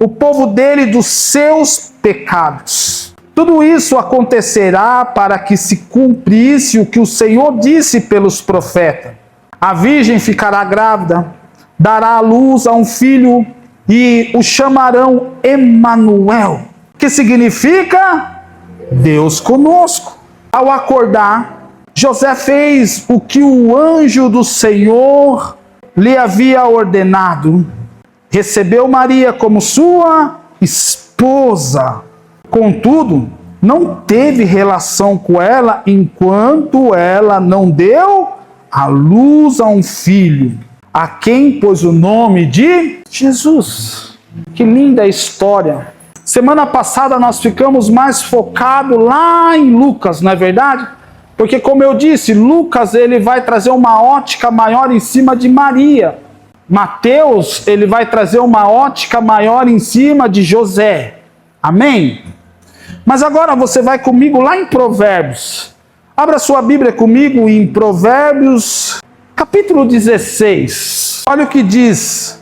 o povo dele dos seus pecados. Tudo isso acontecerá para que se cumprisse o que o Senhor disse pelos profetas. A virgem ficará grávida, dará à luz a um filho e o chamarão Emanuel, que significa Deus conosco. Ao acordar, José fez o que o anjo do Senhor lhe havia ordenado. Recebeu Maria como sua esposa. Contudo, não teve relação com ela enquanto ela não deu à luz a um filho, a quem pôs o nome de Jesus. Que linda história. Semana passada nós ficamos mais focados lá em Lucas, não é verdade? Porque, como eu disse, Lucas ele vai trazer uma ótica maior em cima de Maria. Mateus ele vai trazer uma ótica maior em cima de José. Amém? Mas agora você vai comigo lá em Provérbios. Abra sua Bíblia comigo em Provérbios, capítulo 16. Olha o que diz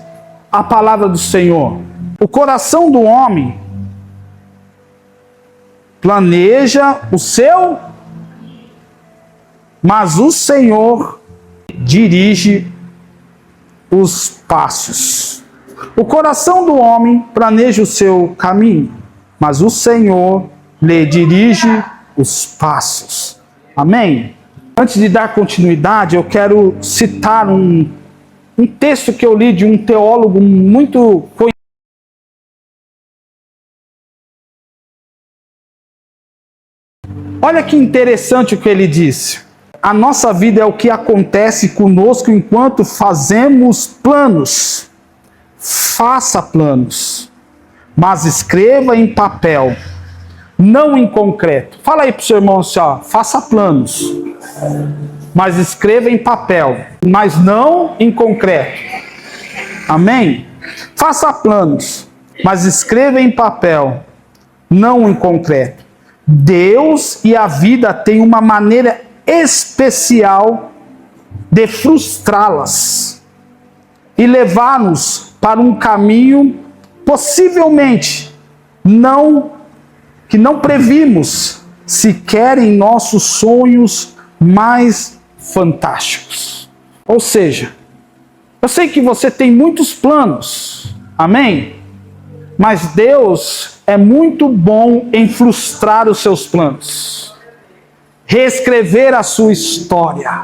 a palavra do Senhor. O coração do homem planeja o seu, mas o Senhor dirige os passos. O coração do homem planeja o seu caminho, mas o Senhor lhe dirige os passos. Amém? Antes de dar continuidade, eu quero citar um texto que eu li de um teólogo muito conhecido. Olha que interessante o que ele disse. A nossa vida é o que acontece conosco enquanto fazemos planos. Faça planos, mas escreva em papel, não em concreto. Fala aí para o seu irmão assim, ó, faça planos, mas escreva em papel, mas não em concreto. Amém? Faça planos, mas escreva em papel, não em concreto. Deus e a vida têm uma maneira especial de frustrá-las e levar-nos para um caminho possivelmente que não previmos sequer em nossos sonhos mais fantásticos. Ou seja, eu sei que você tem muitos planos, amém? Mas Deus é muito bom em frustrar os seus planos, reescrever a sua história.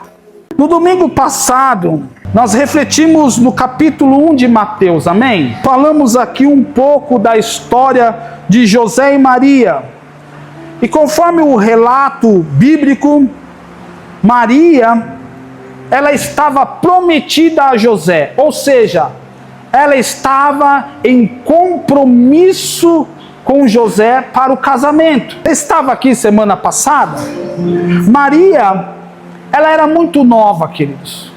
No domingo passado, nós refletimos no capítulo 1 de Mateus, amém? Falamos aqui um pouco da história de José e Maria. E conforme o relato bíblico, Maria, ela estava prometida a José, ou seja, ela estava em compromisso com José para o casamento. Estava aqui semana passada. Maria, ela era muito nova, queridos.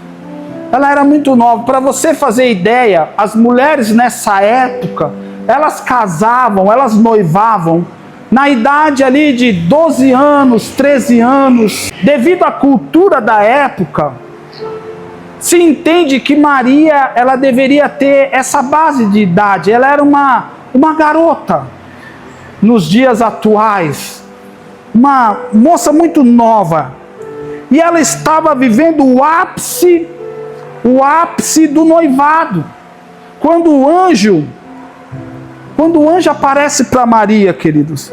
Ela era muito nova. Para você fazer ideia, as mulheres nessa época, elas casavam, elas noivavam na idade ali de 12 anos, 13 anos. Devido à cultura da época, se entende que Maria, ela deveria ter essa base de idade. Ela era uma garota nos dias atuais, uma moça muito nova. E ela estava vivendo o ápice do noivado. Quando o anjo aparece para Maria, queridos,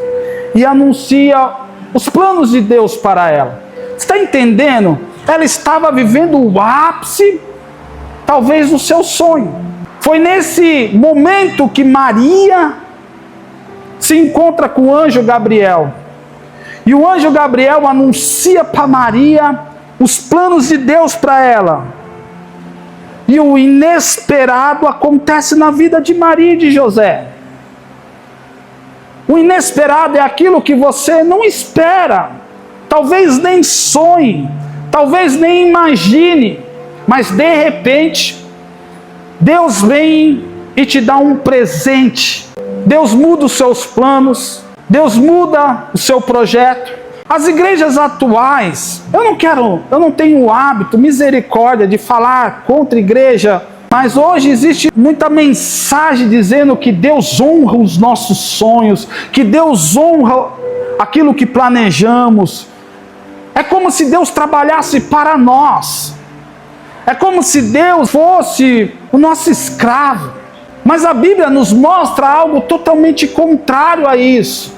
e anuncia os planos de Deus para ela. Você está entendendo? Ela estava vivendo o ápice, talvez, do seu sonho. Foi nesse momento que Maria se encontra com o anjo Gabriel. E o anjo Gabriel anuncia para Maria os planos de Deus para ela. E o inesperado acontece na vida de Maria e de José. O inesperado é aquilo que você não espera, talvez nem sonhe, talvez nem imagine, mas de repente, Deus vem e te dá um presente. Deus muda os seus planos, Deus muda o seu projeto. As igrejas atuais, eu não tenho o hábito, misericórdia, de falar contra a igreja Mas hoje existe muita mensagem dizendo que Deus honra os nossos sonhos, que Deus honra aquilo que planejamos. É como se Deus trabalhasse para nós. É como se Deus fosse o nosso escravo. Mas a Bíblia nos mostra algo totalmente contrário a isso.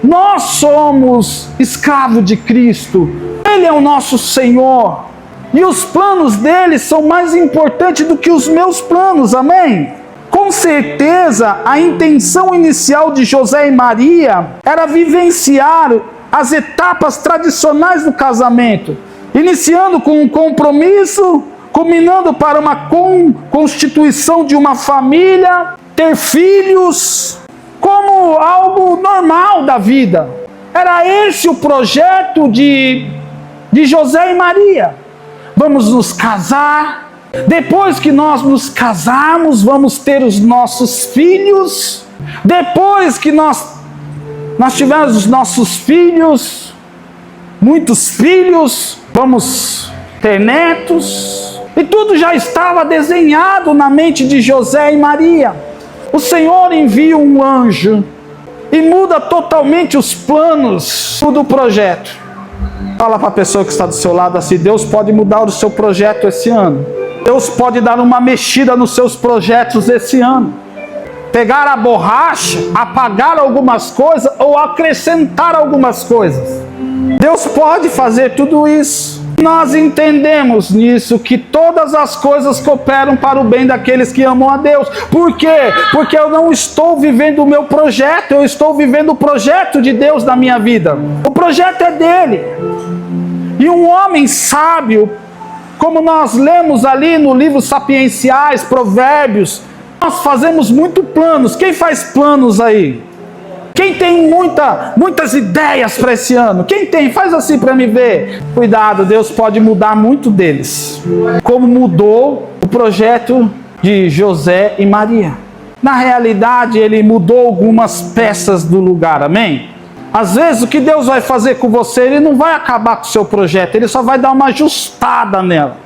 Nós somos escravos de Cristo. Ele é o nosso Senhor. E os planos dele são mais importantes do que os meus planos, amém? Com certeza, a intenção inicial de José e Maria era vivenciar as etapas tradicionais do casamento, iniciando com um compromisso, culminando para uma constituição de uma família, ter filhos, como algo normal da vida. Era esse o projeto de José e Maria. Vamos nos casar. Depois que nós nos casarmos, vamos ter os nossos filhos. Depois que nós tivermos os nossos filhos, muitos filhos, vamos ter netos. E tudo já estava desenhado na mente de José e Maria. O Senhor envia um anjo e muda totalmente os planos do projeto. Fala para a pessoa que está do seu lado assim: Deus pode mudar o seu projeto esse ano. Deus pode dar uma mexida nos seus projetos esse ano. Pegar a borracha, apagar algumas coisas ou acrescentar algumas coisas. Deus pode fazer tudo isso. Nós entendemos nisso que todas as coisas cooperam para o bem daqueles que amam a Deus. Por quê? Porque eu não estou vivendo o meu projeto, eu estou vivendo o projeto de Deus na minha vida. O projeto é dele. E um homem sábio, como nós lemos ali no livro Sapienciais, Provérbios, nós fazemos muito planos. Quem faz planos aí? Quem tem muitas ideias para esse ano? Quem tem? Faz assim para me ver. Cuidado, Deus pode mudar muito deles. Como mudou o projeto de José e Maria. Na realidade, ele mudou algumas peças do lugar, amém? Às vezes o que Deus vai fazer com você, Ele não vai acabar com o seu projeto, Ele só vai dar uma ajustada nela.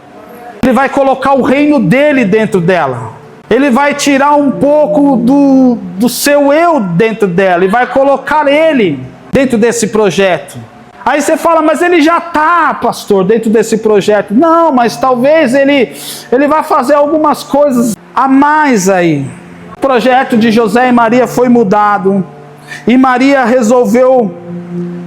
Ele vai colocar o reino dele dentro dela. Ele vai tirar um pouco do seu eu dentro dela e vai colocar ele dentro desse projeto. Aí você fala, mas ele já está, pastor, dentro desse projeto. Não, mas talvez ele vai fazer algumas coisas a mais aí. O projeto de José e Maria foi mudado. E Maria resolveu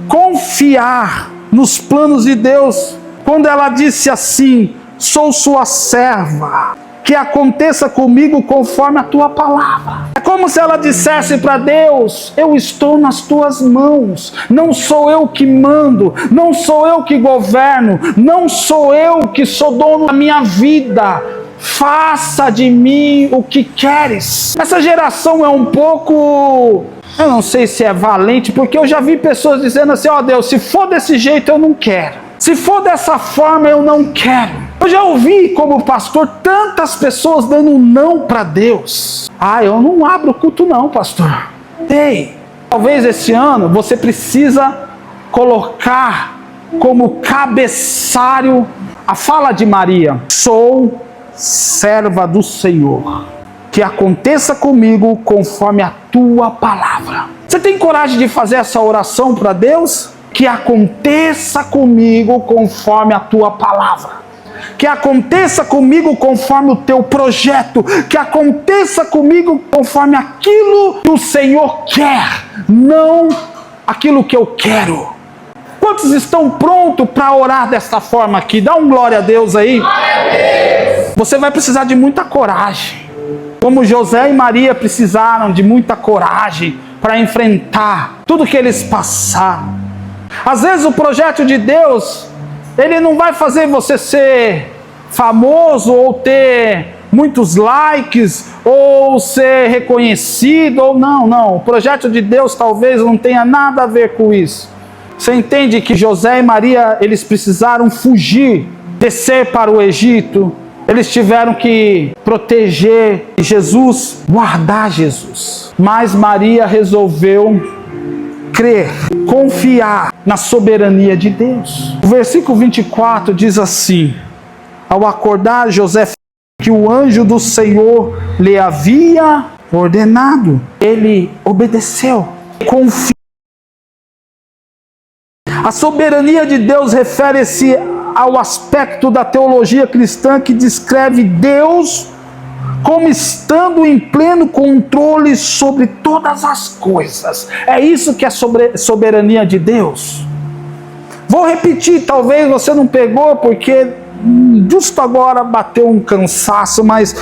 confiar nos planos de Deus. Quando ela disse assim: sou sua serva, que aconteça comigo conforme a tua palavra. É como se ela dissesse para Deus: eu estou nas tuas mãos, não sou eu que mando, não sou eu que governo, não sou eu que sou dono da minha vida, faça de mim o que queres. Essa geração é um pouco, eu não sei se é valente, porque eu já vi pessoas dizendo assim: ó Deus, se for desse jeito eu não quero, se for dessa forma eu não quero. Eu já ouvi como pastor tantas pessoas dando não para Deus. Eu não abro o culto não, pastor. Ei, talvez esse ano você precisa colocar como cabeçalho a fala de Maria: sou serva do Senhor, que aconteça comigo conforme a tua palavra. Você tem coragem de fazer essa oração para Deus? Que aconteça comigo conforme a tua palavra. Que aconteça comigo conforme o teu projeto. Que aconteça comigo conforme aquilo que o Senhor quer, não aquilo que eu quero. Quantos estão prontos para orar desta forma aqui? Dá um glória a Deus aí. Você vai precisar de muita coragem. Como José e Maria precisaram de muita coragem para enfrentar tudo que eles passaram. Às vezes o projeto de Deus, ele não vai fazer você ser famoso ou ter muitos likes ou ser reconhecido ou não. O projeto de Deus talvez não tenha nada a ver com isso. Você entende que José e Maria, eles precisaram fugir, descer para o Egito. Eles tiveram que proteger Jesus, guardar Jesus. Mas Maria resolveu crer, confiar na soberania de Deus. O versículo 24 diz assim: ao acordar, José que o anjo do Senhor lhe havia ordenado. Ele obedeceu. Confia. A soberania de Deus refere-se ao aspecto da teologia cristã que descreve Deus como estando em pleno controle sobre todas as coisas. É isso que é soberania de Deus. Vou repetir, talvez você não pegou porque justo agora bateu um cansaço, mas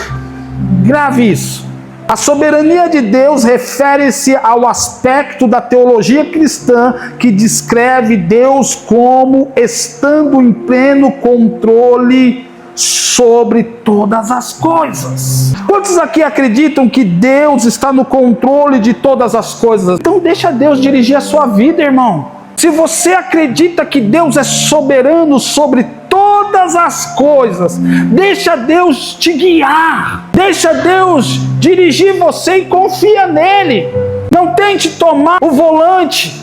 grave isso. A soberania de Deus refere-se ao aspecto da teologia cristã que descreve Deus como estando em pleno controle sobre todas as coisas. Quantos aqui acreditam que Deus está no controle de todas as coisas? Então deixa Deus dirigir a sua vida, irmão. Se você acredita que Deus é soberano sobre todas as coisas, deixa Deus te guiar, deixa Deus dirigir você e confia nele. Não tente tomar o volante,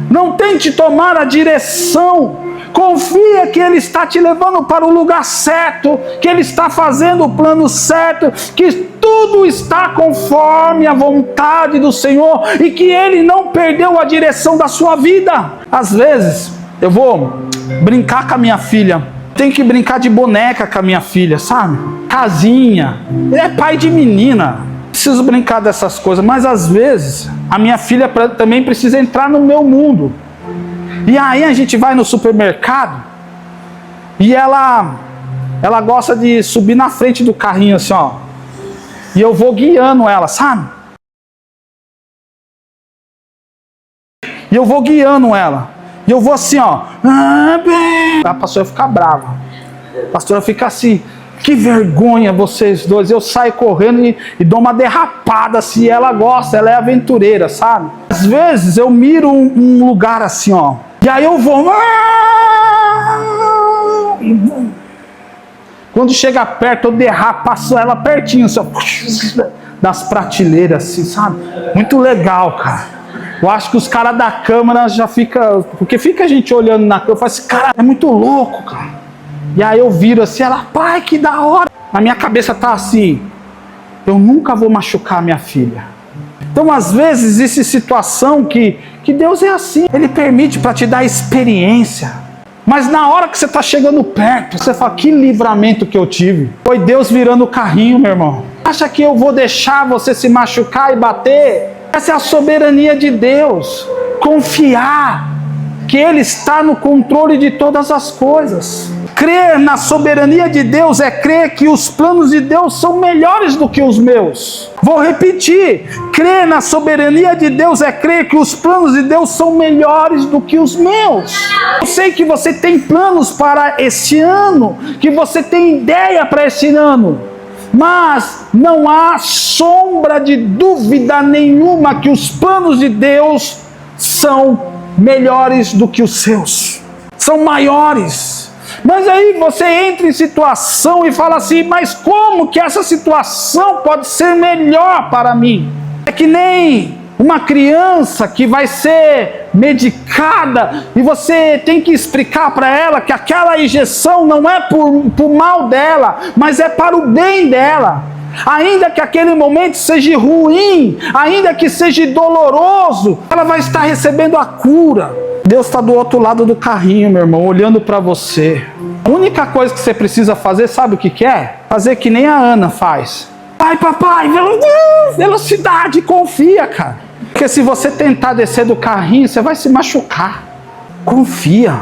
não tente tomar a direção. Confia que Ele está te levando para o lugar certo, que Ele está fazendo o plano certo, que tudo está conforme a vontade do Senhor e que Ele não perdeu a direção da sua vida. Às vezes, eu vou brincar com a minha filha, tenho que brincar de boneca com a minha filha, sabe? Casinha, é pai de menina, preciso brincar dessas coisas, mas às vezes a minha filha também precisa entrar no meu mundo. E aí a gente vai no supermercado e ela gosta de subir na frente do carrinho assim, ó. E eu vou guiando ela, sabe? E eu vou guiando ela. E eu vou assim, ó. A pastora fica brava. A pastora fica assim. Que vergonha vocês dois. Eu saio correndo e dou uma derrapada se ela gosta. Ela é aventureira, sabe? Às vezes eu miro um lugar assim, ó. E aí eu vou. Quando chega perto, eu derrapo, passo ela pertinho, assim, das prateleiras, assim, sabe? Muito legal, cara. Eu acho que os caras da câmera já ficam. Porque fica a gente olhando na câmera e fala assim, cara, é muito louco, cara. E aí eu viro assim, ela, pai, que da hora. Na minha cabeça tá assim, eu nunca vou machucar minha filha. Então, às vezes, existe situação que Deus é assim. Ele permite para te dar experiência. Mas na hora que você está chegando perto, você fala, que livramento que eu tive. Foi Deus virando o carrinho, meu irmão. Acha que eu vou deixar você se machucar e bater? Essa é a soberania de Deus. Confiar que Ele está no controle de todas as coisas. Crer na soberania de Deus é crer que os planos de Deus são melhores do que os meus. Vou repetir. Crer na soberania de Deus é crer que os planos de Deus são melhores do que os meus. Eu sei que você tem planos para este ano, que você tem ideia para este ano. Mas não há sombra de dúvida nenhuma que os planos de Deus são melhores do que os seus. São maiores. Mas aí você entra em situação e fala assim, mas como que essa situação pode ser melhor para mim? É que nem uma criança que vai ser medicada e você tem que explicar para ela que aquela injeção não é por mal dela, mas é para o bem dela. Ainda que aquele momento seja ruim, ainda que seja doloroso, ela vai estar recebendo a cura. Deus está do outro lado do carrinho, meu irmão, olhando para você. A única coisa que você precisa fazer, sabe o que é? Fazer que nem a Ana faz. Pai, papai, velocidade, confia, cara. Porque se você tentar descer do carrinho, você vai se machucar. Confia.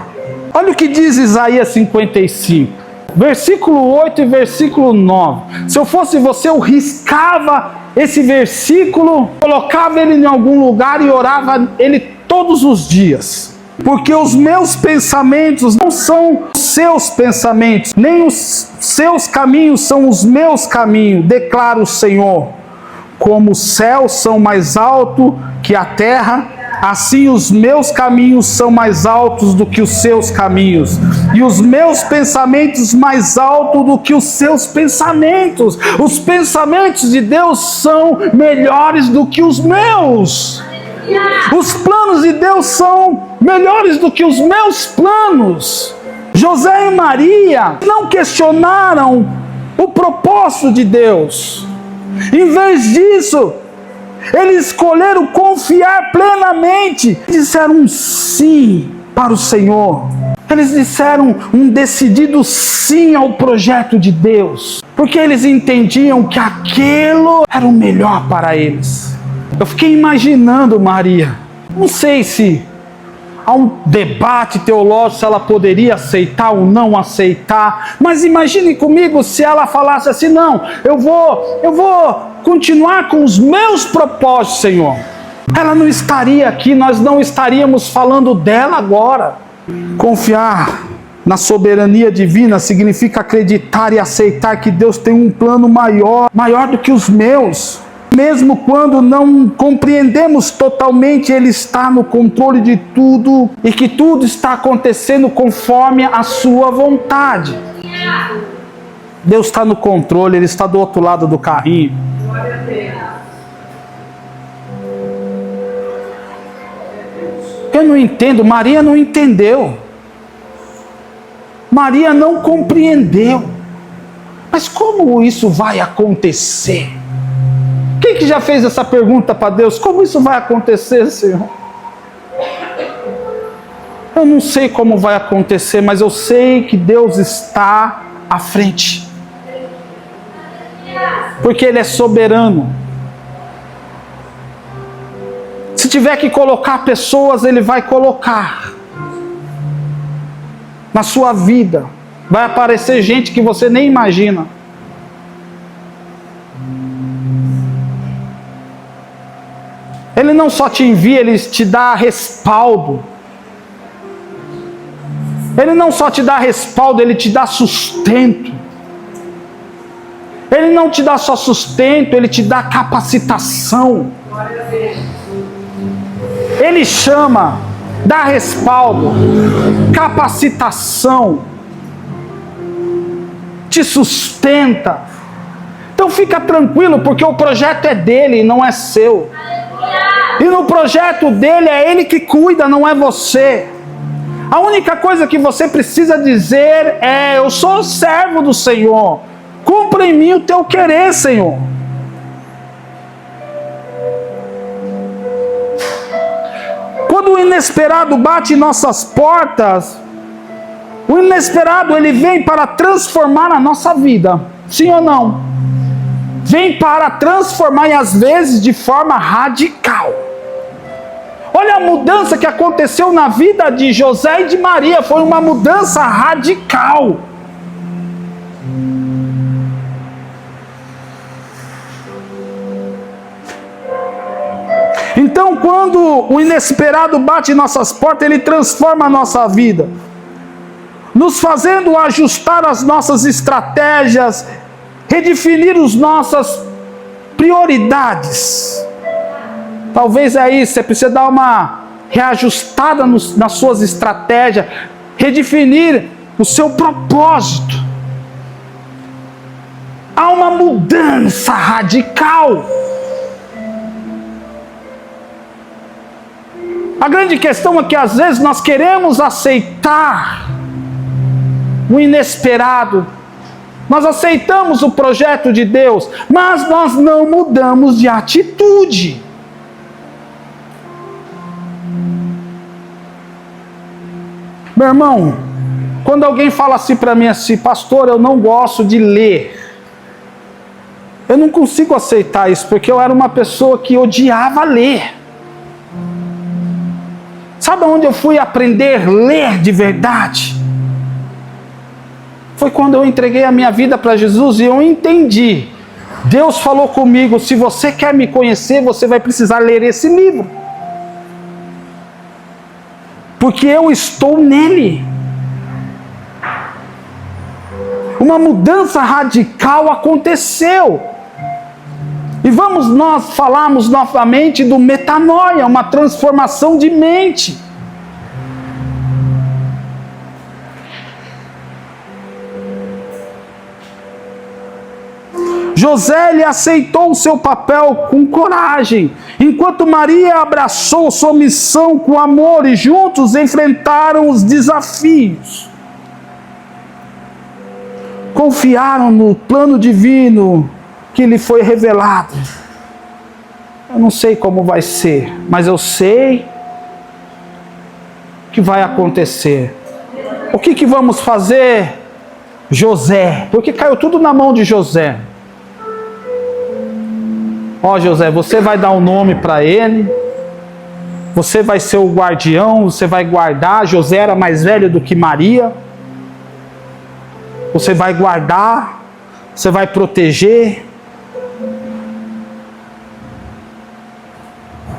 Olha o que diz Isaías 55. Versículo 8 e versículo 9. Se eu fosse você, eu riscava esse versículo, colocava ele em algum lugar e orava ele todos os dias. Porque os meus pensamentos não são os seus pensamentos, nem os seus caminhos são os meus caminhos, declara o Senhor. Como os céus são mais altos que a terra, assim os meus caminhos são mais altos do que os seus caminhos, e os meus pensamentos mais altos do que os seus pensamentos. Os pensamentos de Deus são melhores do que os meus. Os planos de Deus são melhores do que os meus planos. José e Maria não questionaram o propósito de Deus. Em vez disso, eles escolheram confiar plenamente. Disseram sim para o Senhor. Eles disseram um decidido sim ao projeto de Deus. Porque eles entendiam que aquilo era o melhor para eles. Eu fiquei imaginando Maria. Não sei se há um debate teológico se ela poderia aceitar ou não aceitar. Mas imagine comigo se ela falasse assim: não, eu vou continuar com os meus propósitos, Senhor. Ela não estaria aqui, nós não estaríamos falando dela agora. Confiar na soberania divina significa acreditar e aceitar que Deus tem um plano maior do que os meus. Mesmo quando não compreendemos totalmente, Ele está no controle de tudo e que tudo está acontecendo conforme a sua vontade. Deus está no controle, Ele está do outro lado do carrinho. Eu não entendo, Maria não entendeu. Maria não compreendeu. Mas como isso vai acontecer? Quem que já fez essa pergunta para Deus? Como isso vai acontecer, Senhor? Eu não sei como vai acontecer, mas eu sei que Deus está à frente. Porque Ele é soberano. Se tiver que colocar pessoas, Ele vai colocar. Na sua vida, vai aparecer gente que você nem imagina. Ele não só te envia, Ele te dá respaldo. Ele não só te dá respaldo, Ele te dá sustento. Ele não te dá só sustento, Ele te dá capacitação. Ele chama, dá respaldo, capacitação, te sustenta. Então fica tranquilo, porque o projeto é dele, não é seu. E no projeto dele é Ele que cuida, não é você. A única coisa que você precisa dizer é: eu sou servo do Senhor, cumpra em mim o teu querer, Senhor. Quando o inesperado bate em nossas portas, o inesperado ele vem para transformar a nossa vida, sim ou não? Vem para transformar, e às vezes de forma radical. Olha a mudança que aconteceu na vida de José e de Maria, foi uma mudança radical. Então, quando o inesperado bate em nossas portas, ele transforma a nossa vida, nos fazendo ajustar as nossas estratégias, redefinir as nossas prioridades. Talvez aí você precisa dar uma reajustada nas suas estratégias, redefinir o seu propósito. Há uma mudança radical. A grande questão é que às vezes nós queremos aceitar o inesperado, nós aceitamos o projeto de Deus, mas nós não mudamos de atitude. Meu irmão, quando alguém fala assim para mim assim: pastor, eu não gosto de ler, eu não consigo aceitar isso, porque eu era uma pessoa que odiava ler. Sabe onde eu fui aprender a ler de verdade? Foi quando eu entreguei a minha vida para Jesus e eu entendi. Deus falou comigo: se você quer me conhecer, você vai precisar ler esse livro. Porque eu estou nele. Uma mudança radical aconteceu. E vamos nós falarmos novamente do metanoia, uma transformação de mente. José ele aceitou o seu papel com coragem, enquanto Maria abraçou sua missão com amor e juntos enfrentaram os desafios. confiaram no plano divino que lhe foi revelado. Eu não sei como vai ser, mas eu sei que vai acontecer. O que vamos fazer, José? Porque caiu tudo na mão de José. Ó, José, você vai dar um nome para ele, você vai ser o guardião, você vai guardar. José era mais velho do que Maria. Você vai guardar, você vai proteger.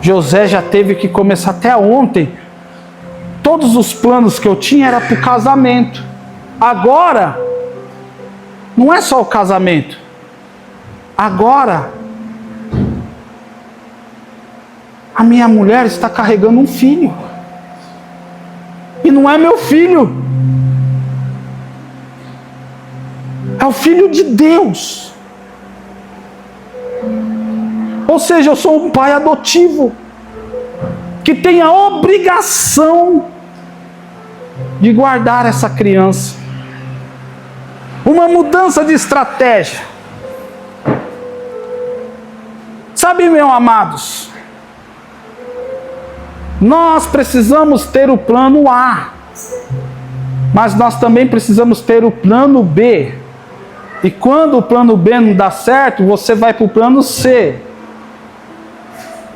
José já teve que começar até ontem. Todos os planos que eu tinha era para o casamento. Agora, não é só o casamento. Agora, a minha mulher está carregando um filho. E não é meu filho. É o filho de Deus. Ou seja, eu sou um pai adotivo que tem a obrigação de guardar essa criança. Uma mudança de estratégia. Sabe, meus amados, nós precisamos ter o plano A, mas nós também precisamos ter o plano B. E quando o plano B não dá certo, você vai para o plano C.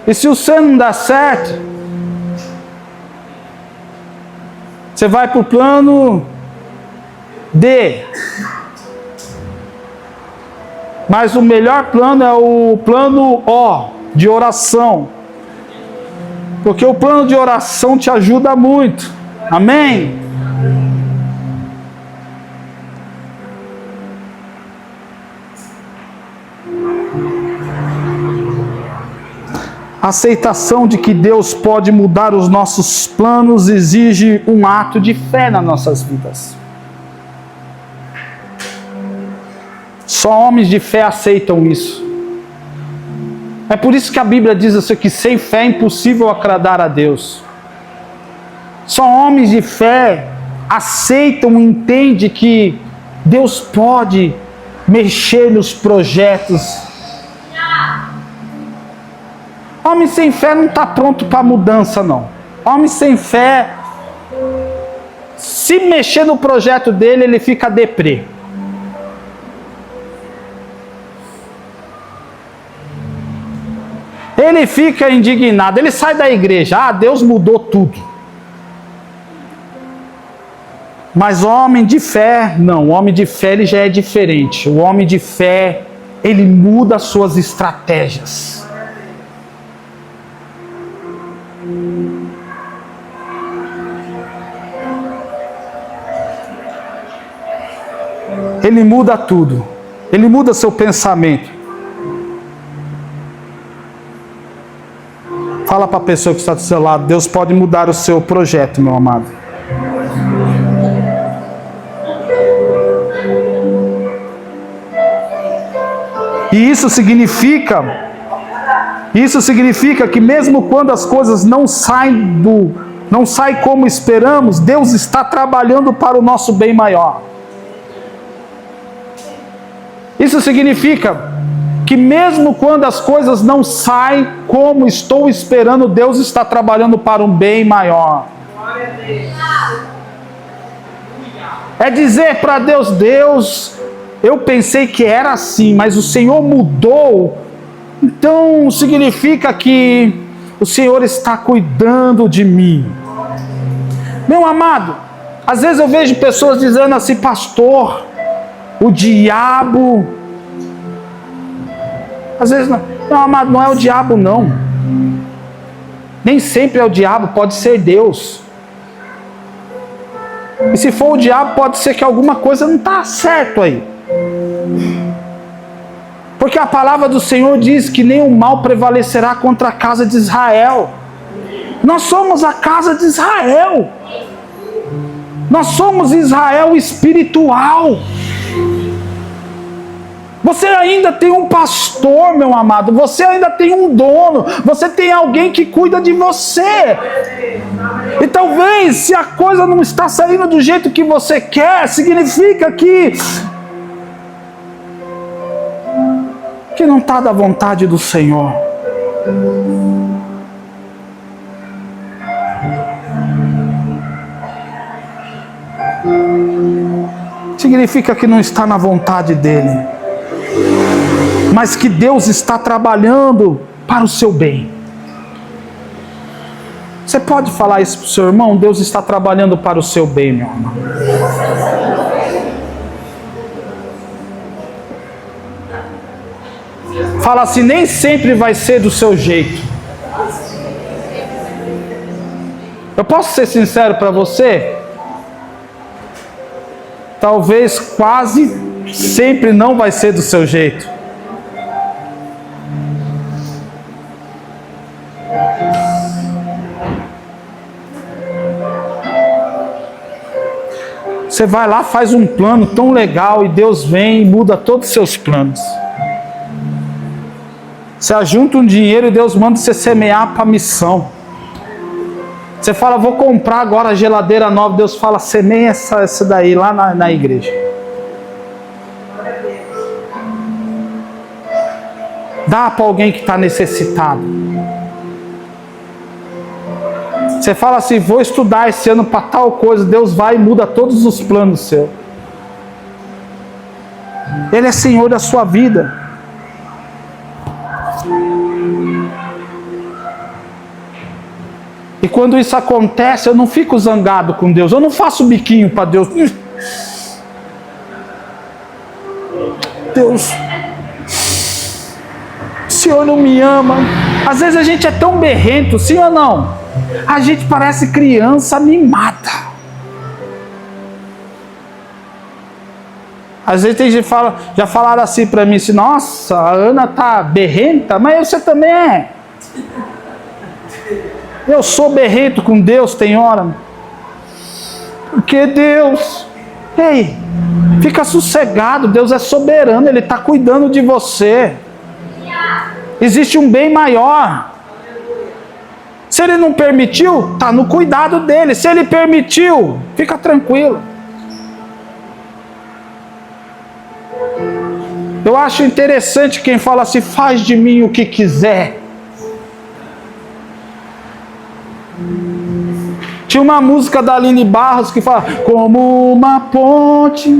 E se o C não dá certo, você vai para o plano D. Mas o melhor plano é o plano O, de oração. Porque o plano de oração te ajuda muito. Amém? A aceitação de que Deus pode mudar os nossos planos exige um ato de fé nas nossas vidas. Só homens de fé aceitam isso. É por isso que a Bíblia diz assim, que sem fé é impossível agradar a Deus. Só homens de fé aceitam e entendem que Deus pode mexer nos projetos. Homem sem fé não está pronto para mudança, não. Homem sem fé, se mexer no projeto dele, ele fica deprê. Ele fica indignado, ele sai da igreja. Ah, Deus mudou tudo. Mas o homem de fé, não. O homem de fé, ele já é diferente. O homem de fé, ele muda as suas estratégias. Ele muda tudo. Ele muda seu pensamento. Fala para a pessoa que está do seu lado, Deus pode mudar o seu projeto, meu amado. E isso significa que mesmo quando as coisas não saem como esperamos, Deus está trabalhando para o nosso bem maior. Isso significa que mesmo quando as coisas não saem como estou esperando, Deus está trabalhando para um bem maior. É dizer para Deus, Deus, eu pensei que era assim, mas o Senhor mudou. Então significa que o Senhor está cuidando de mim. Meu amado, às vezes eu vejo pessoas dizendo assim, pastor, o diabo... Às vezes, não, amado, não é o diabo, não. Nem sempre é o diabo, pode ser Deus. E se for o diabo, pode ser que alguma coisa não está certo aí. Porque a palavra do Senhor diz que nenhum mal prevalecerá contra a casa de Israel. Nós somos a casa de Israel. Nós somos Israel espiritual. Você ainda tem um pastor, meu amado. Você ainda tem um dono. Você tem alguém que cuida de você. E talvez, se a coisa não está saindo do jeito que você quer, significa que que não está da vontade do Senhor. Significa que não está na vontade dele, mas que Deus está trabalhando para o seu bem. Você pode falar isso para o seu irmão? Deus está trabalhando para o seu bem, meu irmão. Fala assim: nem sempre vai ser do seu jeito. Eu posso ser sincero para você? Talvez quase sempre não vai ser do seu jeito. Você vai lá, faz um plano tão legal e Deus vem e muda todos os seus planos. Você ajunta um dinheiro e Deus manda você semear para a missão. Você fala: vou comprar agora a geladeira nova. Deus fala: semeia essa daí lá na igreja. Dá para alguém que está necessitado. Você fala assim: vou estudar esse ano para tal coisa. Deus vai e muda todos os planos seus. Ele é Senhor da sua vida. E quando isso acontece, eu não fico zangado com Deus. Eu não faço biquinho para Deus. Deus, o Senhor não me ama. Às vezes a gente é tão berrento, sim ou não? A gente parece criança mimada. Às vezes tem gente que fala, já falaram assim para mim, assim: nossa, a Ana tá berrenta, mas você também é. Eu sou berrento com Deus, tem hora. Porque Deus, ei, fica sossegado, Deus é soberano, Ele está cuidando de você. Existe um bem maior. Se Ele não permitiu, está no cuidado dEle. Se Ele permitiu, fica tranquilo. Eu acho interessante quem fala assim: faz de mim o que quiser. Tinha uma música da Aline Barros que fala: como uma ponte,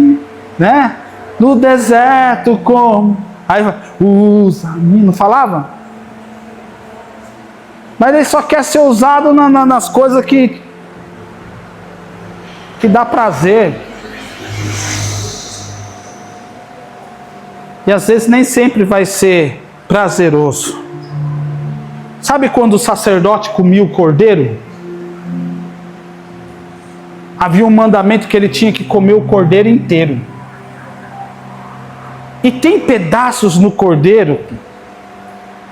né? No deserto, como. Aí usa-me, não falava? Mas ele só quer ser usado nas coisas que dá prazer. E às vezes nem sempre vai ser prazeroso. Sabe quando o sacerdote comia o cordeiro? Havia um mandamento que ele tinha que comer o cordeiro inteiro. E tem pedaços no cordeiro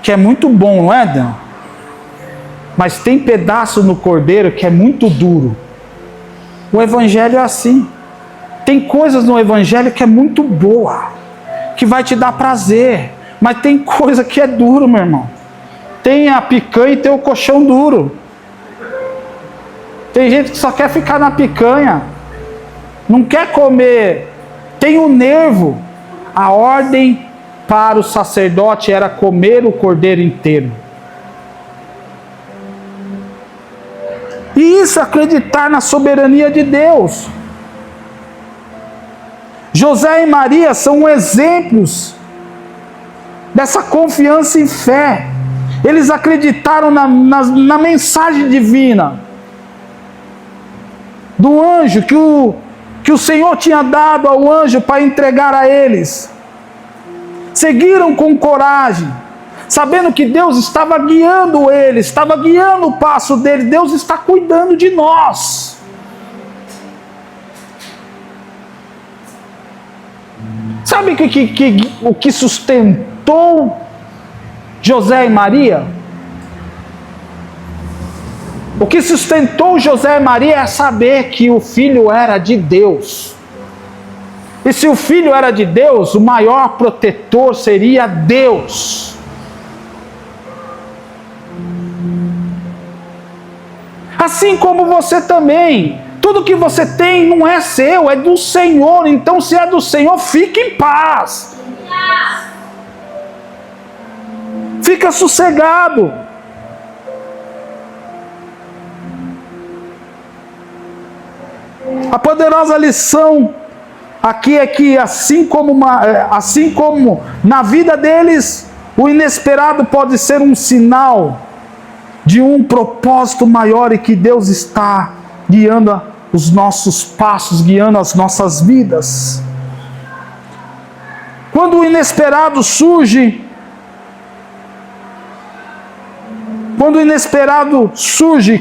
que é muito bom, não é, Dan? Mas tem pedaço no cordeiro que é muito duro. O evangelho é assim. Tem coisas no evangelho que é muito boa, que vai te dar prazer. Mas tem coisa que é duro, meu irmão. Tem a picanha e tem o colchão duro. Tem gente que só quer ficar na picanha, não quer comer. Tem o nervo. A ordem para o sacerdote era comer o cordeiro inteiro. E isso é acreditar na soberania de Deus. José e Maria são exemplos dessa confiança em fé. Eles acreditaram na mensagem divina do anjo, que o Senhor tinha dado ao anjo para entregar a eles. Seguiram com coragem, sabendo que Deus estava guiando eles, estava guiando o passo deles. Deus está cuidando de nós. Sabe o que sustentou José e Maria? O que sustentou José e Maria é saber que o filho era de Deus. E se o filho era de Deus, o maior protetor seria Deus. Assim como você também. Tudo que você tem não é seu, é do Senhor. Então, se é do Senhor, fique em paz. Fica sossegado. A poderosa lição aqui é que assim como na vida deles, o inesperado pode ser um sinal de um propósito maior e que Deus está guiando os nossos passos, guiando as nossas vidas. Quando o inesperado surge,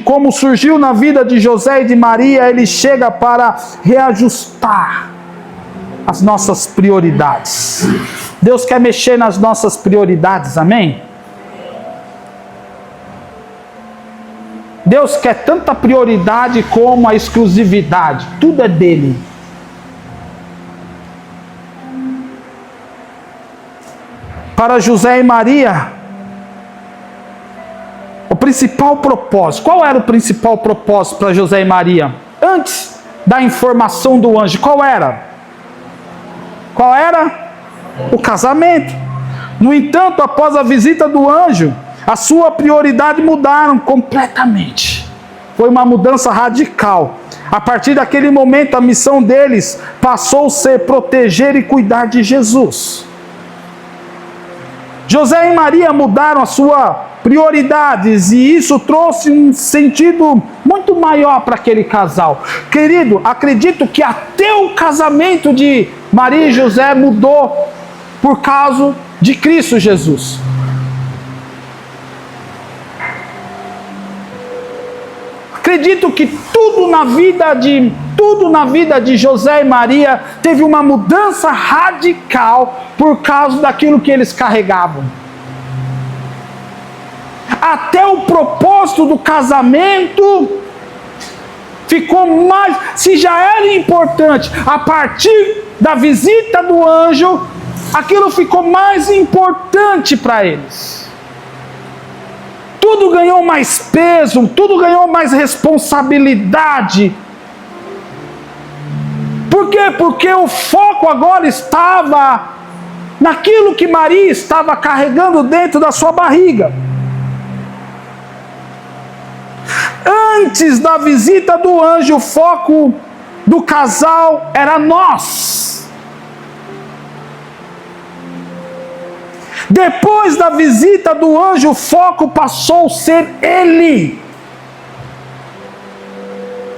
como surgiu na vida de José e de Maria, ele chega para reajustar as nossas prioridades. Deus quer mexer nas nossas prioridades, amém? Deus quer tanta prioridade como a exclusividade, tudo é dele. Para José e Maria, o principal propósito, qual era o principal propósito para José e Maria? Antes da informação do anjo, qual era? Qual era? O casamento. No entanto, após a visita do anjo, a sua prioridade mudaram completamente. Foi uma mudança radical. A partir daquele momento, a missão deles passou a ser proteger e cuidar de Jesus. José e Maria mudaram as suas prioridades e isso trouxe um sentido muito maior para aquele casal. Querido, acredito que até o casamento de Maria e José mudou por causa de Cristo Jesus. Acredito que tudo na vida de José e Maria teve uma mudança radical por causa daquilo que eles carregavam. Até o propósito do casamento ficou mais, se já era importante, a partir da visita do anjo, aquilo ficou mais importante para eles. Tudo ganhou mais peso, tudo ganhou mais responsabilidade. Por quê? Porque o foco agora estava naquilo que Maria estava carregando dentro da sua barriga. Antes da visita do anjo, o foco do casal era nós. Depois da visita do anjo, o foco passou a ser ele.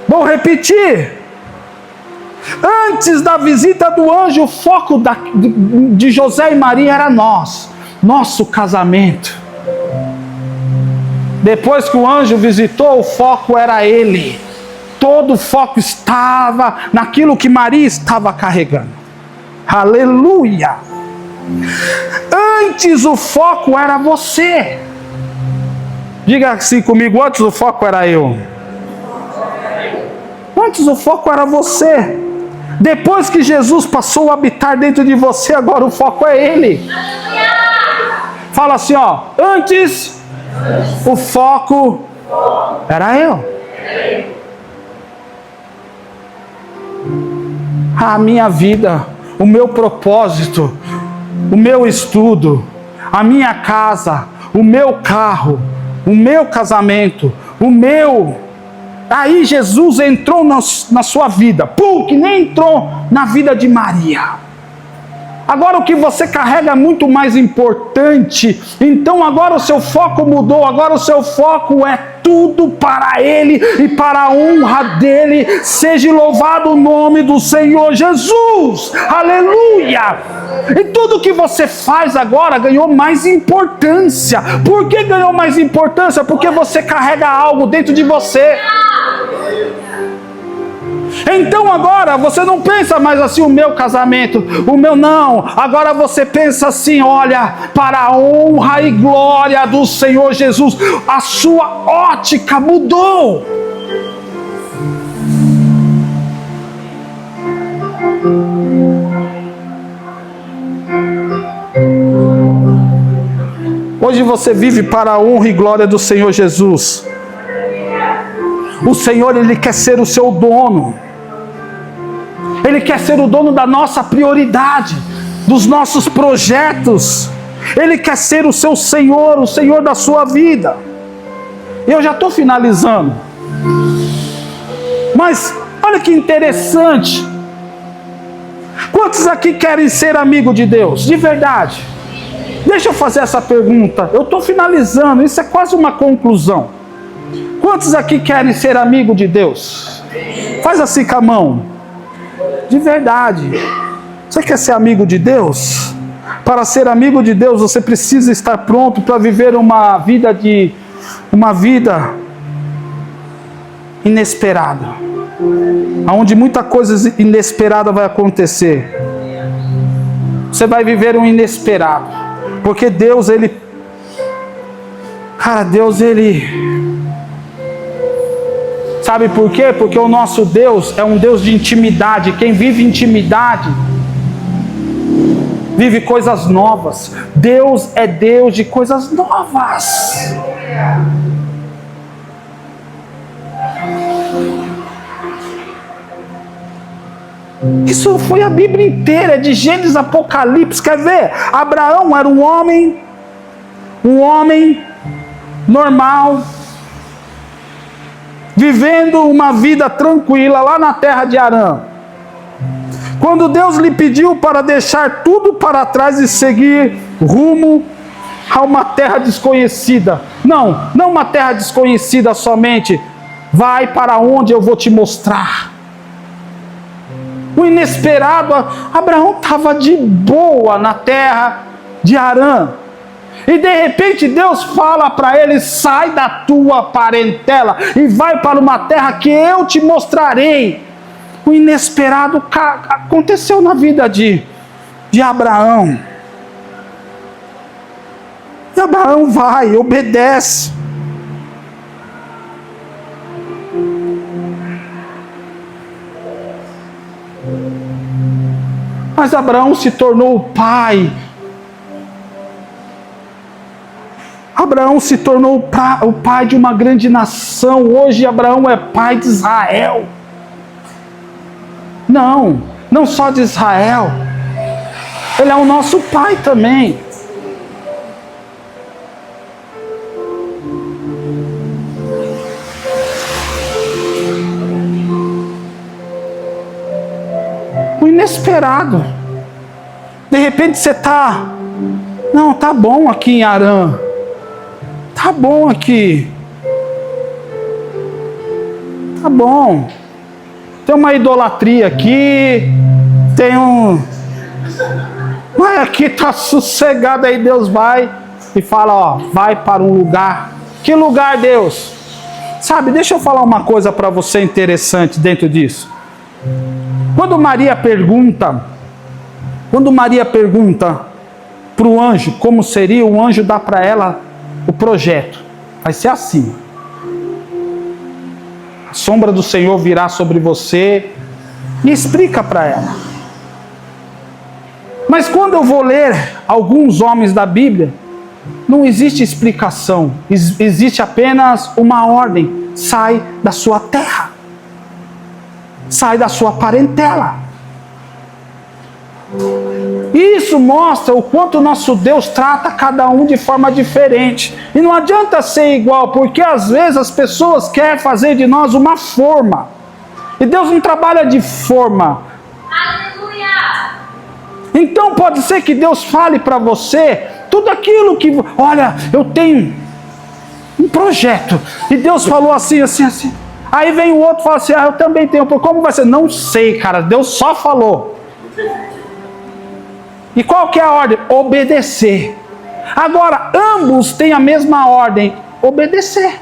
Vou repetir. Antes da visita do anjo, o foco de José e Maria era nós, nosso casamento. Depois que o anjo visitou, o foco era ele. Todo o foco estava naquilo que Maria estava carregando. Aleluia! Antes o foco era você. Diga assim comigo, antes o foco era eu. Antes o foco era você. Depois que Jesus passou a habitar dentro de você, agora o foco é Ele. Fala assim, ó. Antes o foco era eu. A minha vida, o meu propósito, o meu estudo, a minha casa, o meu carro, o meu casamento, Aí Jesus entrou na sua vida, que nem entrou na vida de Maria. Agora o que você carrega é muito mais importante. Então agora o seu foco mudou. Agora o seu foco é tudo para Ele e para a honra dEle. Seja louvado o nome do Senhor Jesus. Aleluia! E tudo que você faz agora ganhou mais importância. Por que ganhou mais importância? Porque você carrega algo dentro de você. Então agora você não pensa mais assim, o meu casamento, o meu não. Agora você pensa assim, olha, para a honra e glória do Senhor Jesus. A sua ótica mudou. Hoje você vive para a honra e glória do Senhor Jesus. O Senhor, Ele quer ser o seu dono. Ele quer ser o dono da nossa prioridade, dos nossos projetos. Ele quer ser o seu Senhor, o Senhor da sua vida. Eu já estou finalizando. Mas olha que interessante. Quantos aqui querem ser amigo de Deus? De verdade. Deixa eu fazer essa pergunta. Eu estou finalizando. Isso é quase uma conclusão. Quantos aqui querem ser amigo de Deus? Faz assim com a mão. De verdade. Você quer ser amigo de Deus? Para ser amigo de Deus, você precisa estar pronto para viver uma vida inesperada, onde muita coisa inesperada vai acontecer. Você vai viver um inesperado, porque Deus, sabe por quê? Porque o nosso Deus é um Deus de intimidade. Quem vive intimidade vive coisas novas. Deus é Deus de coisas novas. Isso foi a Bíblia inteira, de Gênesis a Apocalipse. Quer ver? Abraão era um homem normal, vivendo uma vida tranquila lá na terra de Harã. Quando Deus lhe pediu para deixar tudo para trás e seguir rumo a uma terra desconhecida. Não uma terra desconhecida somente. Vai para onde eu vou te mostrar. O inesperado, Abraão estava de boa na terra de Harã. E de repente Deus fala para ele: sai da tua parentela e vai para uma terra que eu te mostrarei. O inesperado aconteceu na vida de Abraão. E Abraão vai, obedece. Mas Abraão se tornou o pai. Abraão se tornou o pai de uma grande nação. Hoje Abraão é pai de Israel. Não só de Israel. Ele é o nosso pai também. O inesperado. De repente você tá bom aqui em Harã. Tá bom aqui. Tá bom. Tem uma idolatria aqui. Mas aqui tá sossegado. Aí Deus vai e fala, vai para um lugar. Que lugar, Deus? Sabe, deixa eu falar uma coisa para você interessante dentro disso. Quando Maria pergunta para o anjo como seria, o anjo dá para ela o projeto. Vai ser assim: a sombra do Senhor virá sobre você. E explica para ela. Mas quando eu vou ler alguns homens da Bíblia, não existe explicação. Existe apenas uma ordem: sai da sua terra. Sai da sua parentela. Isso mostra o quanto o nosso Deus trata cada um de forma diferente. E não adianta ser igual, porque às vezes as pessoas querem fazer de nós uma forma. E Deus não trabalha de forma. Aleluia! Então pode ser que Deus fale para você tudo aquilo que... Olha, eu tenho um projeto. E Deus falou assim. Aí vem o outro e fala assim: eu também tenho. Como vai ser? Não sei, cara. Deus só falou. E qual que é a ordem? Obedecer. Agora, ambos têm a mesma ordem: obedecer.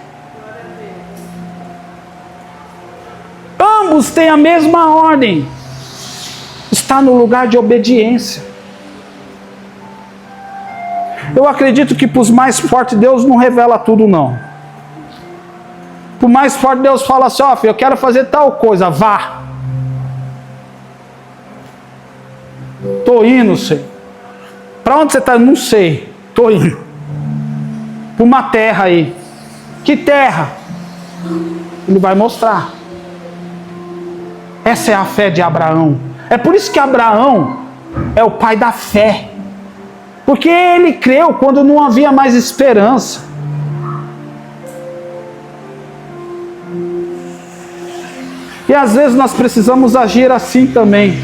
Ambos têm a mesma ordem: está no lugar de obediência. Eu acredito que para os mais fortes Deus não revela tudo, não. Para o mais forte Deus fala assim: filho, eu quero fazer tal coisa, vá. Estou indo, Senhor. Para onde você está? Não sei. Estou indo. Para uma terra aí. Que terra? Ele vai mostrar. Essa é a fé de Abraão. É por isso que Abraão é o pai da fé. Porque ele creu quando não havia mais esperança. E às vezes nós precisamos agir assim também.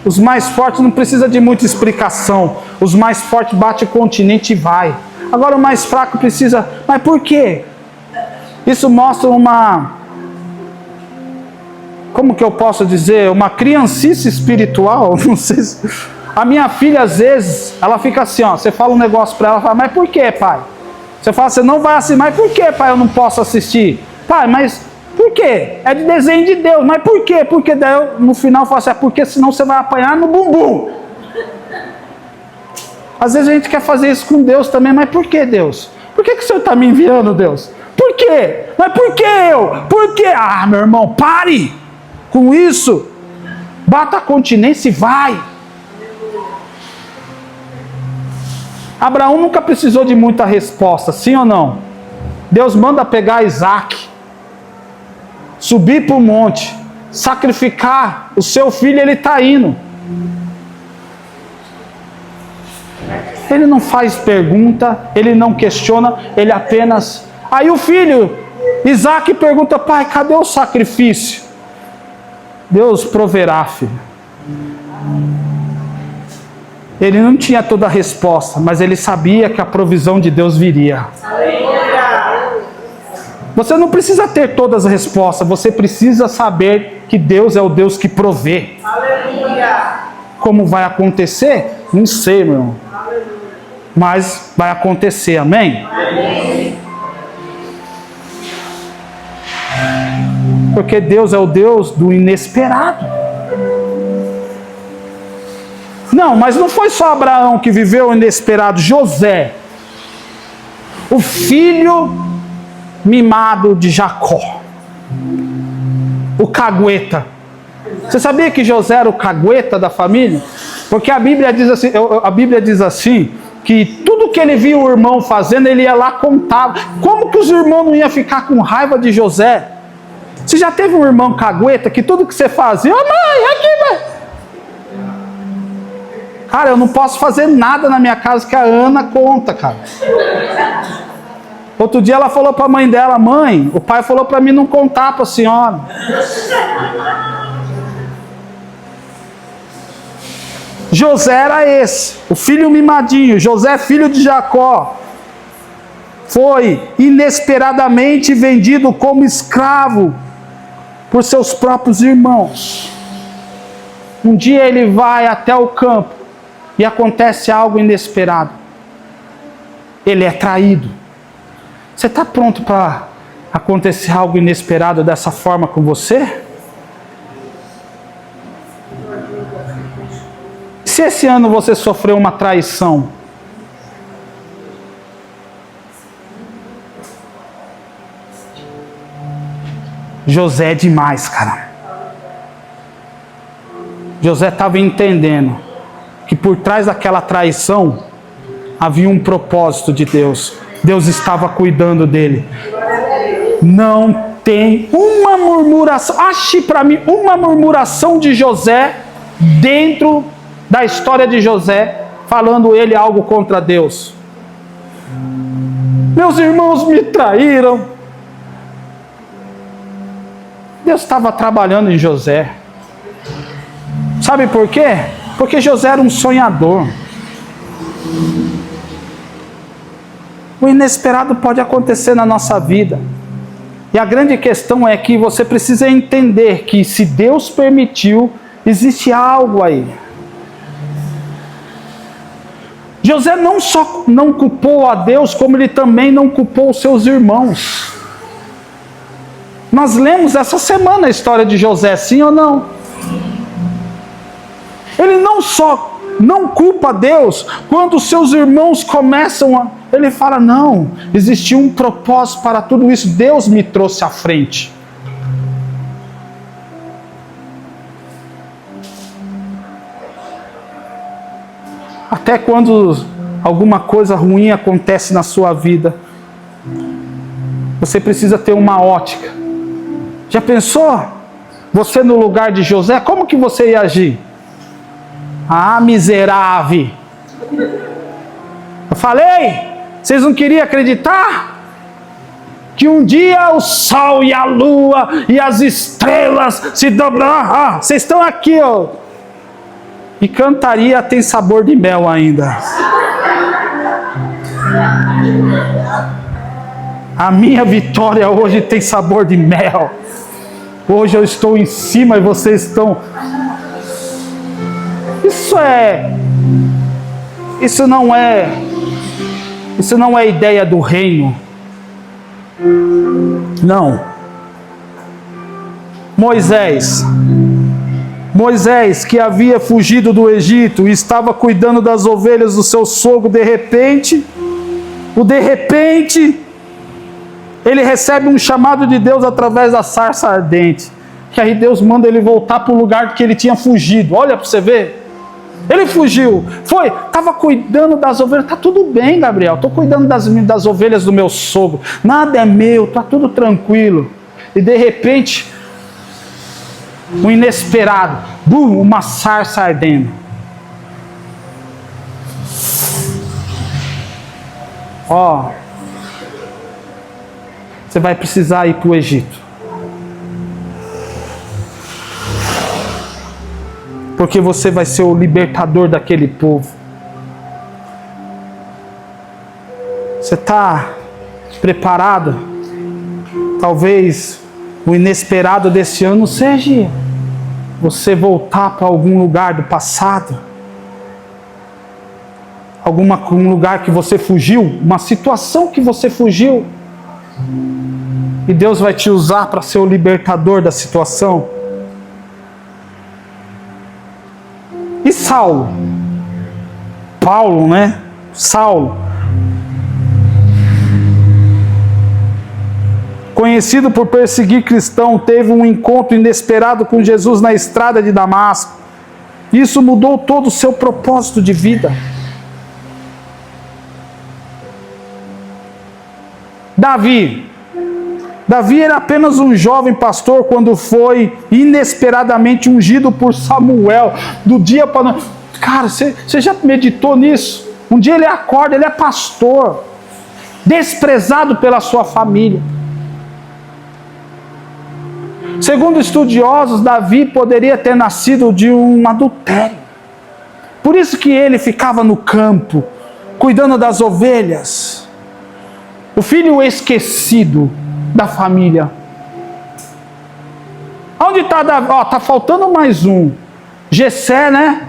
Os mais fortes não precisam de muita explicação. Os mais fortes batem o continente e vai. Agora o mais fraco precisa... Mas por quê? Isso mostra uma... Como que eu posso dizer? Uma criancice espiritual. Não sei se... A minha filha, às vezes, ela fica assim, ó. Você fala um negócio para ela, fala, mas por que, pai? Você fala, você não vai assistir. Mas por que, pai, eu não posso assistir? Pai, mas... Por quê? É de desenho de Deus. Mas por quê? Porque daí eu, no final eu falo assim, é porque senão você vai apanhar no bumbum. Às vezes a gente quer fazer isso com Deus também, mas por que Deus? Por que o Senhor está me enviando, Deus? Por quê? Mas por que eu? Por quê? Ah, meu irmão, pare com isso. Bata a continência e vai. Abraão nunca precisou de muita resposta, sim ou não? Deus manda pegar Isaac, subir para o monte, sacrificar o seu filho, ele está indo. Ele não faz pergunta, ele não questiona, ele apenas... Aí o filho, Isaac, pergunta, pai, cadê o sacrifício? Deus proverá, filho. Ele não tinha toda a resposta, mas ele sabia que a provisão de Deus viria. Você não precisa ter todas as respostas, você precisa saber que Deus é o Deus que provê. Como vai acontecer? Não sei, meu irmão. Mas vai acontecer, amém? Porque Deus é o Deus do inesperado. Não, mas não foi só Abraão que viveu o inesperado. José, o filho mimado de Jacó, o cagueta. Você sabia que José era o cagueta da família? Porque a Bíblia diz assim, que tudo que ele via o irmão fazendo, ele ia lá contar. Como que os irmãos não iam ficar com raiva de José? Você já teve um irmão cagueta que tudo que você fazia, ô mãe, aqui, mãe. Cara, eu não posso fazer nada na minha casa que a Ana conta, cara. Outro dia ela falou para a mãe dela, mãe, o pai falou para mim não contar para a senhora. José era esse, o filho mimadinho. José, filho de Jacó, foi inesperadamente vendido como escravo por seus próprios irmãos. Um dia ele vai até o campo e acontece algo inesperado. Ele é traído. Você está pronto para acontecer algo inesperado dessa forma com você? Se esse ano você sofreu uma traição, José é demais, cara. José estava entendendo que por trás daquela traição havia um propósito de Deus. Deus estava cuidando dele. Não tem uma murmuração. Ache para mim uma murmuração de José dentro da história de José, falando ele algo contra Deus. Meus irmãos me traíram. Deus estava trabalhando em José. Sabe por quê? Porque José era um sonhador. O inesperado pode acontecer na nossa vida. E a grande questão é que você precisa entender que se Deus permitiu, existe algo aí. José não só não culpou a Deus, como ele também não culpou os seus irmãos. Nós lemos essa semana a história de José, sim ou não? Ele não só não culpa Deus, quando os seus irmãos começam a... Ele fala, não, existiu um propósito para tudo isso, Deus me trouxe à frente. Até quando alguma coisa ruim acontece na sua vida, você precisa ter uma ótica. Já pensou? Você no lugar de José, como que você ia agir? Ah, miserável! Eu falei, vocês não queriam acreditar? Que um dia o sol e a lua e as estrelas se dobrar. Vocês estão aqui, ó. E cantaria tem sabor de mel ainda. A minha vitória hoje tem sabor de mel. Hoje eu estou em cima e vocês estão... Isso não é ideia do reino. Não. Moisés, que havia fugido do Egito e estava cuidando das ovelhas do seu sogro, de repente, ele recebe um chamado de Deus através da sarça ardente. Que aí Deus manda ele voltar para o lugar que ele tinha fugido. Olha para você ver. Ele fugiu, estava cuidando das ovelhas. Está tudo bem, Gabriel, estou cuidando das ovelhas do meu sogro. Nada é meu, está tudo tranquilo. E de repente, um inesperado, uma sarça ardendo. Você vai precisar ir para o Egito. Porque você vai ser o libertador daquele povo. Você está preparado? Talvez o inesperado desse ano seja você voltar para algum lugar do passado. Um lugar que você fugiu, uma situação que você fugiu. E Deus vai te usar para ser o libertador da situação. E Saulo? Paulo, né? Saulo. Conhecido por perseguir cristão, teve um encontro inesperado com Jesus na estrada de Damasco. Isso mudou todo o seu propósito de vida. Davi era apenas um jovem pastor quando foi inesperadamente ungido por Samuel, do dia para noite. Cara, você já meditou nisso? Um dia ele acorda, ele é pastor, desprezado pela sua família. Segundo estudiosos, Davi poderia ter nascido de um adultério. Por isso que ele ficava no campo, cuidando das ovelhas. O filho esquecido da família. Onde está Davi? Está faltando mais um. Jessé, né?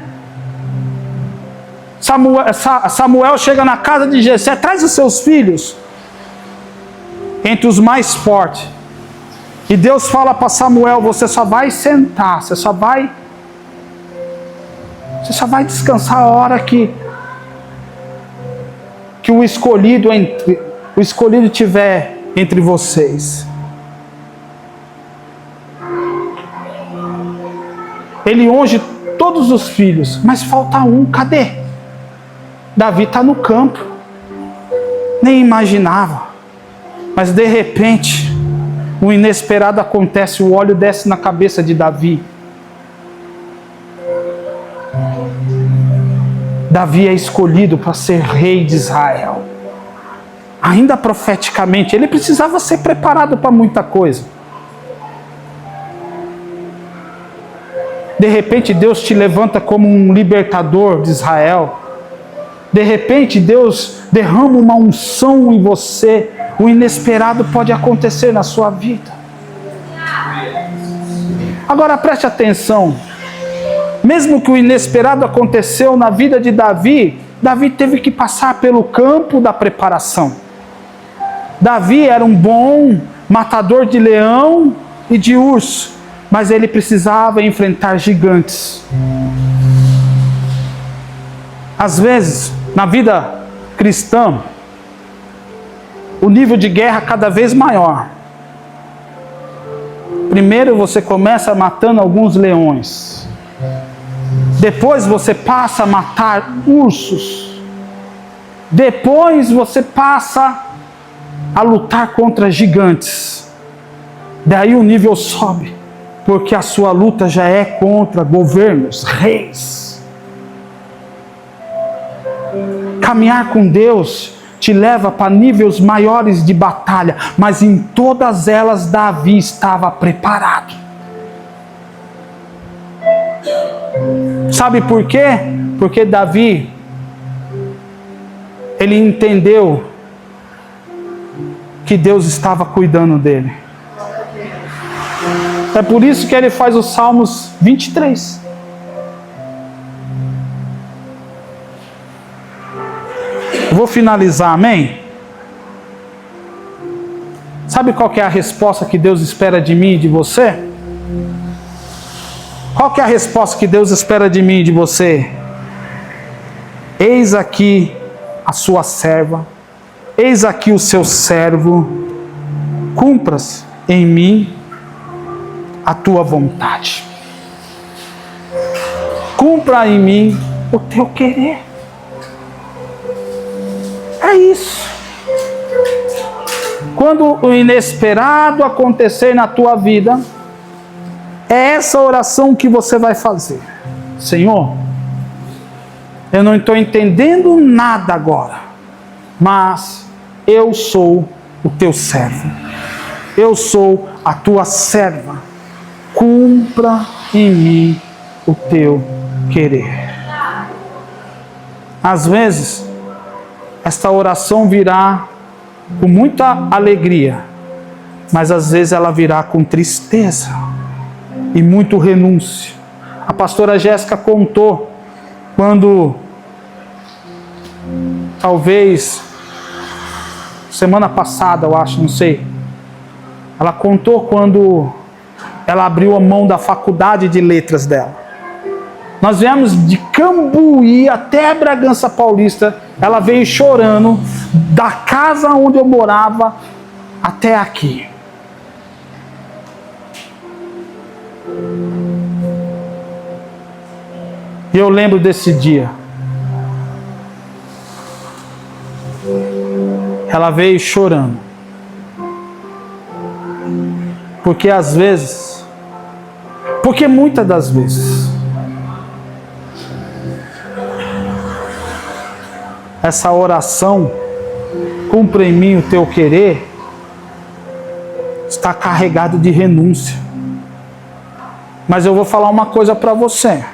Samuel chega na casa de Jessé, traz os seus filhos, entre os mais fortes. E Deus fala para Samuel: você só vai sentar, você só vai descansar a hora que o escolhido estiver entre vocês. Ele unge todos os filhos, mas falta um. Cadê? Davi está no campo. Nem imaginava. Mas de repente, o inesperado acontece. O óleo desce na cabeça de Davi. Davi é escolhido para ser rei de Israel. Ainda profeticamente, ele precisava ser preparado para muita coisa. De repente, Deus te levanta como um libertador de Israel. De repente, Deus derrama uma unção em você. O inesperado pode acontecer na sua vida. Agora preste atenção. Mesmo que o inesperado aconteceu na vida de Davi, Davi teve que passar pelo campo da preparação. Davi era um bom matador de leão e de urso, mas ele precisava enfrentar gigantes. Às vezes, na vida cristã, o nível de guerra cada vez maior. Primeiro você começa matando alguns leões. Depois você passa a matar ursos. Depois você passa a lutar contra gigantes. Daí o nível sobe, porque a sua luta já é contra governos, reis. Caminhar com Deus te leva para níveis maiores de batalha, mas em todas elas Davi estava preparado. Sabe por quê? Porque Davi, ele entendeu que Deus estava cuidando dele. É por isso que ele faz os Salmos 23. Vou finalizar, amém? Sabe qual que é a resposta que Deus espera de mim e de você? Qual que é a resposta que Deus espera de mim e de você? Eis aqui a sua serva, eis aqui o seu servo, cumpra-se em mim a tua vontade. Cumpra em mim o teu querer. É isso. Quando o inesperado acontecer na tua vida, é essa oração que você vai fazer. Senhor, eu não estou entendendo nada agora, mas eu sou o teu servo. Eu sou a tua serva. Cumpra em mim o teu querer. Às vezes, esta oração virá com muita alegria, mas às vezes ela virá com tristeza e muito renúncio. A pastora Jéssica contou quando, talvez, semana passada, eu acho, não sei, ela contou quando ela abriu a mão da faculdade de letras dela. Nós viemos de Cambuí até Bragança Paulista. Ela veio chorando da casa onde eu morava até aqui. E eu lembro desse dia. Ela veio chorando. Porque às vezes, porque muitas das vezes, essa oração, cumpra em mim o teu querer, está carregado de renúncia. Mas eu vou falar uma coisa para você.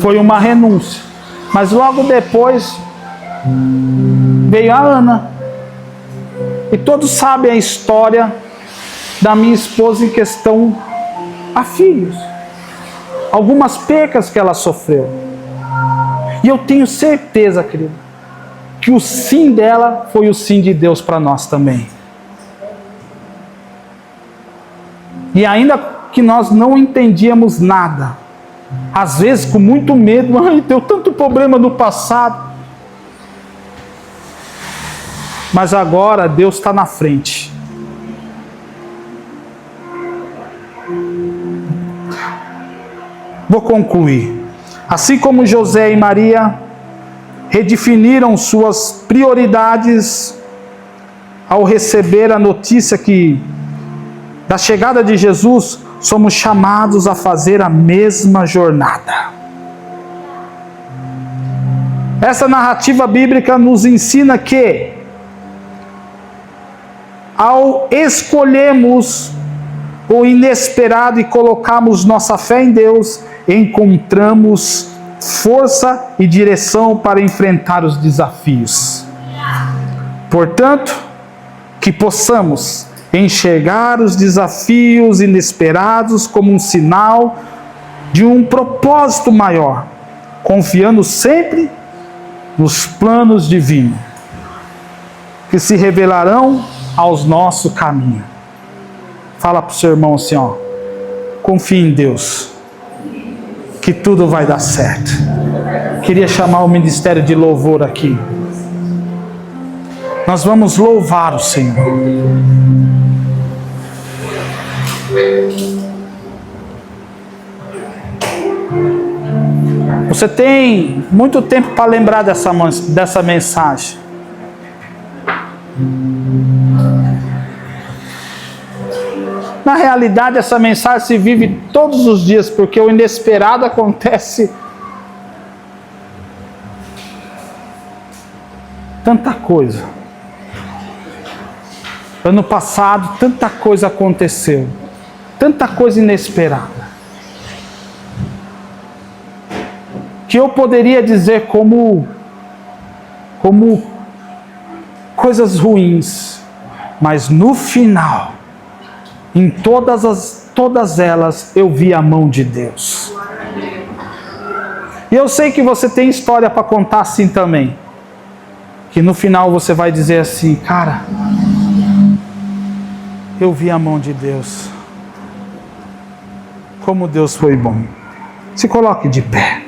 Foi uma renúncia. Mas logo depois veio a Ana. E todos sabem a história da minha esposa em questão a filhos. Algumas percas que ela sofreu. E eu tenho certeza, querido, que o sim dela foi o sim de Deus para nós também. E ainda que nós não entendíamos nada, às vezes com muito medo, deu tanto problema no passado. Mas agora Deus está na frente. Vou concluir. Assim como José e Maria redefiniram suas prioridades ao receber a notícia da chegada de Jesus, somos chamados a fazer a mesma jornada. Essa narrativa bíblica nos ensina que, ao escolhermos o inesperado e colocarmos nossa fé em Deus, encontramos força e direção para enfrentar os desafios. Portanto, que possamos enxergar os desafios inesperados como um sinal de um propósito maior, confiando sempre nos planos divinos, que se revelarão aos nossos caminhos. Fala para o seu irmão assim, ó, confie em Deus, que tudo vai dar certo. Queria chamar o ministério de louvor aqui. Nós vamos louvar o Senhor. Você tem muito tempo para lembrar dessa mensagem. Na realidade, essa mensagem se vive todos os dias, porque o inesperado acontece tanta coisa. Ano passado, tanta coisa aconteceu. Tanta coisa inesperada. Que eu poderia dizer como coisas ruins. Mas no final, em todas elas, eu vi a mão de Deus. E eu sei que você tem história para contar assim também. Que no final você vai dizer assim, cara, eu vi a mão de Deus. Como Deus foi bom. Se coloque de pé.